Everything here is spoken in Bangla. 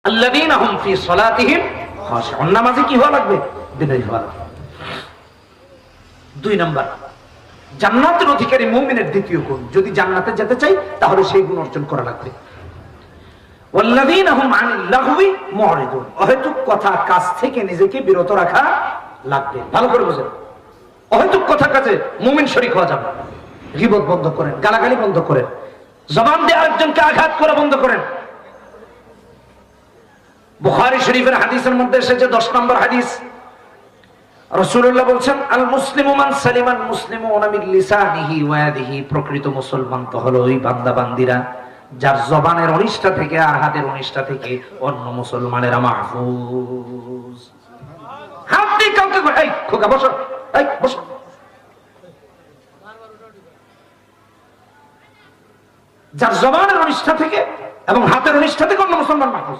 আল্লাযীনা হুম ফি সালাতিহিম খাশিউন। নামাজে কি হওয়া লাগবে? বিনয়ী হওয়া লাগবে। 2 নাম্বার, জান্নাতের অধিকারী মুমিনের দ্বিতীয় গুণ, যদি জান্নাতে যেতে চাই তাহলে সেই গুণ অর্জন করা লাগবে। ওয়াল্লাযীনা হুম আনিল লাগওয়ি মুরিদুন। অহেতুক কথা কাজ থেকে নিজেকে বিরত রাখা লাগবে। ভালো করে বুঝেন, অহেতুক কথা কাজে মুমিন শরীক হওয়া যাবে না। গীবত বন্ধ করেন, গালাগালি বন্ধ করেন, জবান দিয়ে আরেকজনকে আঘাত করা বন্ধ করেন। বুখারী শরীফের হাদিসের মধ্যে এসেছে 10 নম্বর হাদিস, রাসূলুল্লাহ বলছেন, আল মুসলিমু মান সালিমাল মুসলিমুনা মিন লিসানিহি ওয়া ইয়াদিহি। প্রকৃত মুসলমান তো হলো ওই বান্দা বান্দিরা যার জবানের অনিষ্ঠা থেকে আর হাতের অনিষ্ঠা থেকে অন্য মুসলমানেরা মাহফুজ। হাত দিয়ে কাউকে এই খোকা বসো, এই বসো। যার জবানের অনিষ্ঠা থেকে এবং হাতের অনিষ্ঠা থেকে অন্য মুসলমান মাহফুজ।